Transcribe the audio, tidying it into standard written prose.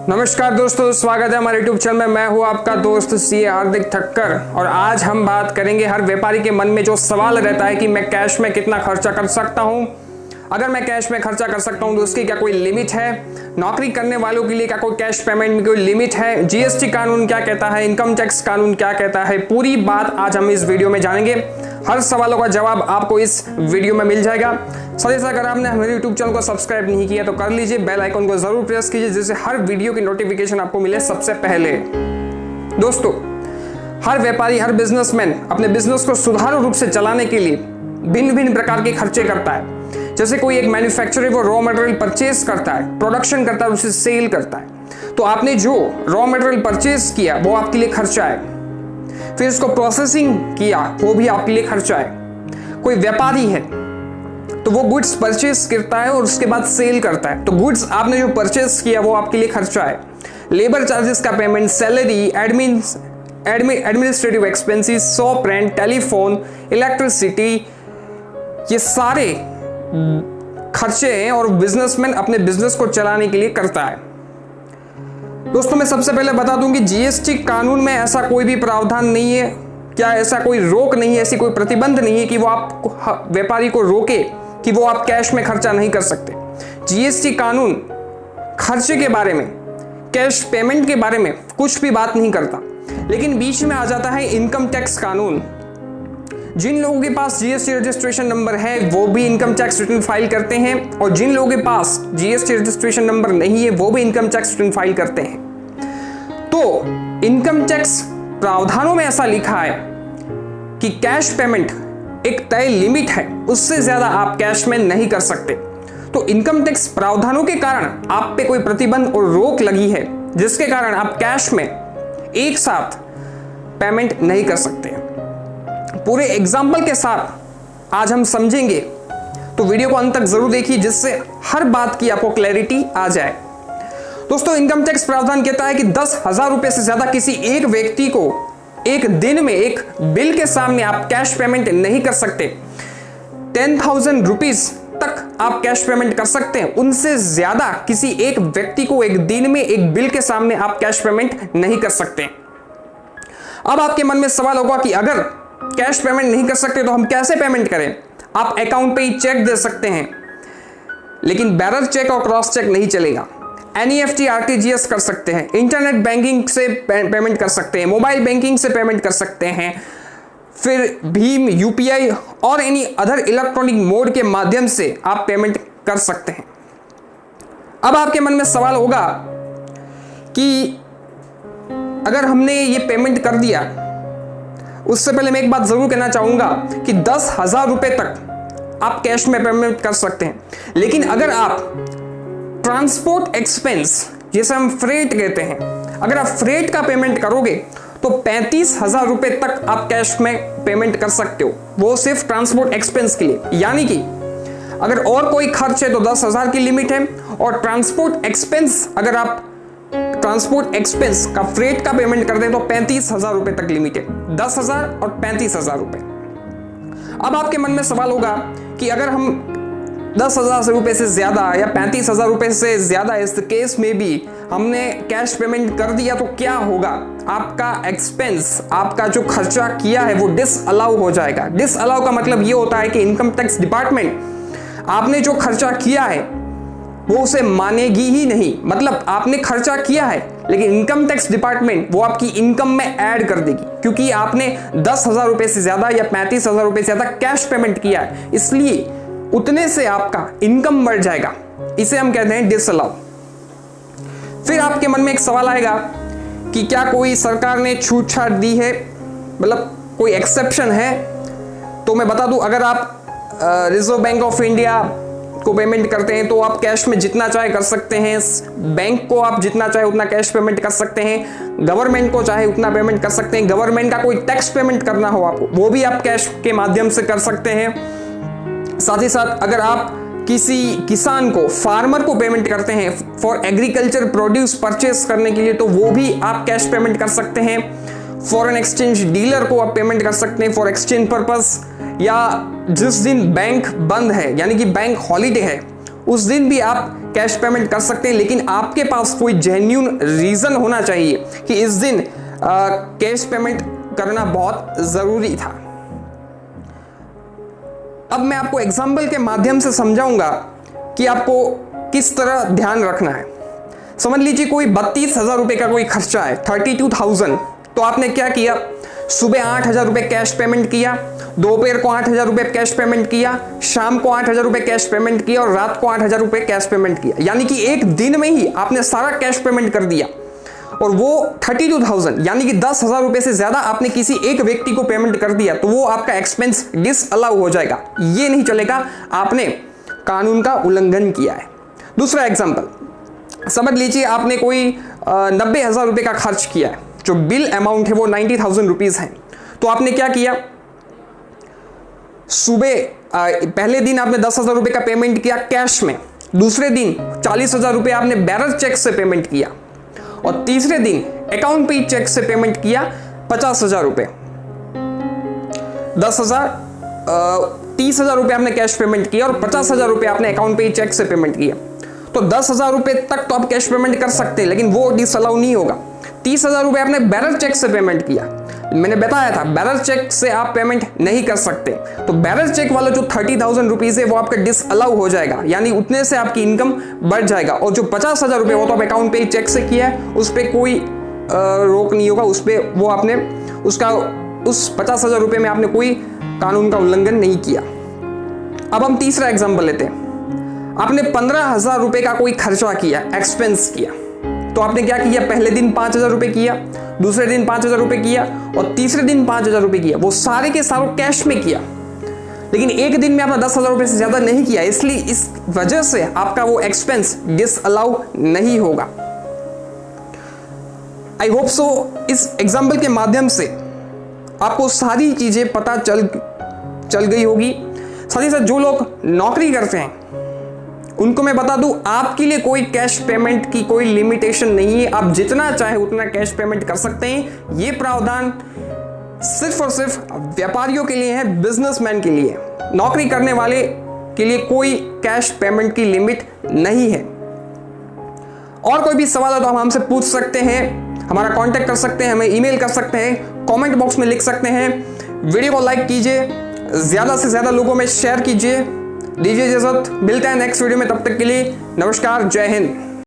नमस्कार दोस्तों, स्वागत है हमारे यूट्यूब चैनल में। मैं हूं आपका दोस्त सीए हार्दिक ठक्कर और आज हम बात करेंगे हर व्यापारी के मन में जो सवाल रहता है कि मैं कैश में कितना खर्चा कर सकता हूं। अगर मैं कैश में खर्चा कर सकता हूं तो उसकी क्या कोई लिमिट है? नौकरी करने वालों के लिए क्या कोई कैश पेमेंट में कोई लिमिट है? जीएसटी कानून क्या कहता है? इनकम टैक्स कानून क्या कहता है? पूरी बात आज हम इस वीडियो में जानेंगे। हर सवालों का जवाब आपको इस वीडियो में मिल जाएगा। साथ ही साथ अगर आपने हमारे यूट्यूब चैनल को सब्सक्राइब नहीं किया तो कर लीजिए, बेल आइकन को जरूर प्रेस कीजिए जिससे हर वीडियो की नोटिफिकेशन आपको मिले सबसे पहले। दोस्तों, हर व्यापारी, हर बिजनेसमैन अपने बिजनेस को सुचारू रूप से चलाने के लिए भिन्न भिन्न प्रकार के खर्चे करता है। जैसे कोई एक मैन्युफैक्चरर वो रॉ मटेरियल परचेज करता है, प्रोडक्शन करता है, उसे सेल करता है। तो आपने जो रॉ मटेरियल परचेज किया वो आपके लिए खर्चा है। फिर इसको प्रोसेसिंग किया वो भी आपके लिए खर्चा है। कोई व्यापारी है तो वो गुड्स परचेज करता है और उसके बाद सेल करता है। तो गुड्स आपने जो परचेज किया वो आपके लिए खर्चा है। लेबर चार्जेस का payment, salary, administrative expenses, shop rent, telephone, electricity, ये सारे खर्चे हैं और बिजनेसमैन अपने बिजनेस को चलाने के लिए करता है। दोस्तों, मैं सबसे पहले बता दूं कि जीएसटी कानून में ऐसा कोई भी प्रावधान नहीं है, क्या ऐसा कोई रोक नहीं है, ऐसी कोई प्रतिबंध नहीं है कि वो आप व्यापारी को रोके कि वो आप कैश में खर्चा नहीं कर सकते। जीएसटी कानून खर्चे के बारे में, कैश पेमेंट के बारे में कुछ भी बात नहीं करता। लेकिन बीच में आ जाता है इनकम टैक्स कानून। जिन लोगों के पास जीएसटी रजिस्ट्रेशन नंबर है वो भी इनकम टैक्स रिटर्न फाइल करते हैं और जिन लोगों के पास जीएसटी रजिस्ट्रेशन नंबर नहीं है वो भी इनकम टैक्स रिटर्न फाइल करते हैं। तो इनकम टैक्स प्रावधानों में ऐसा लिखा है कि कैश पेमेंट एक तय लिमिट है, उससे ज्यादा आप कैश में नहीं कर सकते। तो इनकम टैक्स प्रावधानों के कारण आप पे कोई प्रतिबंध और रोक लगी है जिसके कारण आप कैश में एक साथ पेमेंट नहीं कर सकते। पूरे एग्जाम्पल के साथ आज हम समझेंगे, तो वीडियो को अंत तक जरूर देखिए जिससे हर बात की आपको क्लैरिटी आ जाए। दोस्तों, इनकम टैक्स प्रावधान कहता है कि 10,000 रुपए से ज्यादा किसी एक व्यक्ति को एक दिन में एक बिल के सामने आप कैश पेमेंट नहीं कर सकते। 10,000 रुपीज तक आप कैश पेमेंट कर सकते हैं। उनसे ज्यादा किसी एक व्यक्ति को एक दिन में एक बिल के सामने आप कैश पेमेंट नहीं कर सकते। अब आपके मन में सवाल होगा कि अगर कैश पेमेंट नहीं कर सकते तो हम कैसे पेमेंट करें? आप अकाउंट पे ही चेक दे सकते हैं, लेकिन बैरर चेक और क्रॉस चेक नहीं चलेगा। एनईएफटी, आरटीजीएस कर सकते हैं, इंटरनेट बैंकिंग से पेमेंट कर सकते हैं, मोबाइल बैंकिंग से पेमेंट कर सकते हैं, फिर भीम, यूपीआई और एनी अदर इलेक्ट्रॉनिक मोड के माध्यम से आप पेमेंट कर सकते हैं। अब आपके मन में सवाल होगा कि अगर हमने ये पेमेंट कर दिया, उससे पहले मैं एक बात जरूर कहना चाहूंगा कि 10,000 रुपए तक आप कैश में पेमेंट कर सकते हैं। लेकिन अगर आप ट्रांसपोर्ट एक्सपेंस, जिसे हम फ्रेट कहते हैं, अगर आप फ्रेट का पेमेंट करोगे तो 35,000 रुपए तक आप कैश में पेमेंट कर सकते हो, वो सिर्फ ट्रांसपोर्ट एक्सपेंस के लिए। यानी कि अगर और कोई खर्च है तो 10,000 की लिमिट है और ट्रांसपोर्ट एक्सपेंस, अगर आप ट्रांसपोर्ट एक्सपेंस का फ्रेट का पेमेंट करते हैं तो 35,000 रुपए तक लिमिट है। 10,000 और 35,000 रुपए। अब आपके मन में सवाल होगा कि अगर हम 10,000 रुपए से ज्यादा या 35,000 रुपए से ज्यादा इस केस में भी हमने कैश पेमेंट कर दिया तो क्या होगा? आपका एक्सपेंस, आपका जो खर्चा किया है वो डिसअलाउ हो जाएगा। डिसअलाउ का मतलब ये होता है कि इनकम टैक्स डिपार्टमेंट आपने जो खर्चा किया है वो उसे मानेगी ही नहीं। मतलब आपने खर्चा किया है लेकिन इनकम टैक्स डिपार्टमेंट वो आपकी इनकम में ऐड कर देगी, क्योंकि आपने 10,000 रुपए से ज्यादा या 35,000 रुपए से ज्यादा कैश पेमेंट किया है, इसलिए उतने से आपका इनकम बढ़ जाएगा। इसे हम कहते हैं डिसअलाउ। फिर आपके मन में एक सवाल आएगा कि क्या कोई सरकार ने छूट छाट दी है, मतलब कोई एक्सेप्शन है? तो मैं बता दूं, अगर आप रिजर्व बैंक ऑफ इंडिया को पेमेंट करते हैं तो आप कैश में जितना चाहे कर सकते हैं। बैंक को आप जितना चाहे उतना कैश पेमेंट कर सकते हैं। गवर्नमेंट को चाहे उतना पेमेंट कर सकते हैं। गवर्नमेंट का कोई टैक्स पेमेंट करना हो आपको, वो भी आप कैश के माध्यम से कर सकते हैं। साथ ही साथ अगर आप किसी किसान को, फार्मर को पेमेंट करते हैं फॉर एग्रीकल्चर प्रोड्यूस परचेस करने के लिए, तो वो भी आप कैश पेमेंट कर सकते हैं। फॉरेन एक्सचेंज डीलर को आप पेमेंट कर सकते हैं फॉर एक्सचेंज पर्पस, या जिस दिन बैंक बंद है यानी कि बैंक हॉलीडे है उस दिन भी आप कैश पेमेंट कर सकते हैं, लेकिन आपके पास कोई जेन्युइन रीजन होना चाहिए कि इस दिन कैश पेमेंट करना बहुत जरूरी था। अब मैं आपको एग्जाम्पल के माध्यम से समझाऊंगा कि आपको किस तरह ध्यान रखना है। समझ लीजिए कोई 32,000 रुपए का कोई खर्चा है, 32,000। तो आपने क्या किया, सुबह 8,000 रुपए कैश पेमेंट किया, दोपहर को 8,000 रुपए कैश पेमेंट किया, शाम को 8,000 रुपए कैश पेमेंट किया और रात को 8,000 रुपए कैश पेमेंट किया। यानी कि एक दिन में ही आपने सारा कैश पेमेंट कर दिया, और वो 32,000 यानी कि 10,000 रुपए से ज्यादा आपने किसी एक व्यक्ति को पेमेंट कर दिया, तो वो आपका एक्सपेंस डिसअलाउ हो जाएगा। ये नहीं चलेगा, आपने कानून का उल्लंघन किया है। दूसरा एग्जाम्पल, समझ लीजिए आपने कोई 90,000 रुपए का खर्च किया है, जो बिल अमाउंट है वो 90,000 रुपीज है। तो आपने क्या किया, सुबह पहले दिन आपने 10,000 रुपए का पेमेंट किया कैश में, दूसरे दिन 40,000 रुपए आपने बैरर चेक से पेमेंट किया, और तीसरे दिन अकाउंट पे चेक से पेमेंट किया 50,000 रुपए। 30,000 रुपए आपने कैश पेमेंट किया और 50,000 रुपए आपने अकाउंट पे चेक से पेमेंट किया। तो 10,000 रुपए तक तो आप कैश पेमेंट कर सकते हैं, लेकिन वो डिसअलाउ नहीं होगा। 30,000 रुपए आपने बैरर चेक से पेमेंट किया, मैंने बताया था बैरर चेक से आप पेमेंट नहीं कर सकते। तो बैरर चेक वाला जो 30,000 रुपीज है वो आपका डिसअलाउ हो जाएगा, यानी उतने से आपकी इनकम बढ़ जाएगा। और जो 50,000 रुपए वो तो आप अकाउंट पे चेक से किया है, उस पर कोई रोक नहीं होगा, उस पर वो आपने उस 50,000 रुपए में आपने कोई कानून का उल्लंघन नहीं किया। अब हम तीसरा एग्जाम्पल लेते हैं। आपने 15,000 रुपए का कोई खर्चा किया, एक्सपेंस किया। तो आपने क्या किया, पहले दिन 5,000 रुपए किया, दूसरे दिन 5,000 रुपए किया और तीसरे दिन 5,000 रुपए किया। वो सारे के सारे कैश में किया, लेकिन एक दिन में आपने 10,000 रुपए से ज्यादा नहीं किया, इसलिए इस वजह से आपका वो एक्सपेंस डिसअलाउ नहीं होगा। आई होप सो इस एग्जाम्पल के माध्यम से आपको सारी चीजें पता चल गई होगी। साथ ही साथ जो लोग नौकरी करते हैं उनको मैं बता दूं, आपके लिए कोई कैश पेमेंट की कोई लिमिटेशन नहीं है, आप जितना चाहे उतना कैश पेमेंट कर सकते हैं। ये प्रावधान सिर्फ और सिर्फ व्यापारियों के लिए है, बिजनेसमैन के लिए। नौकरी करने वाले के लिए कोई कैश पेमेंट की लिमिट नहीं है। और कोई भी सवाल हो तो हम हमसे पूछ सकते हैं, हमारा कांटेक्ट कर सकते हैं, हमें ईमेल कर सकते हैं, कमेंट बॉक्स में लिख सकते हैं। वीडियो को लाइक कीजिए, ज्यादा से ज्यादा लोगों में शेयर कीजिए। दीजिए इजाजत, मिलते हैं नेक्स्ट वीडियो में, तब तक के लिए नमस्कार, जय हिंद।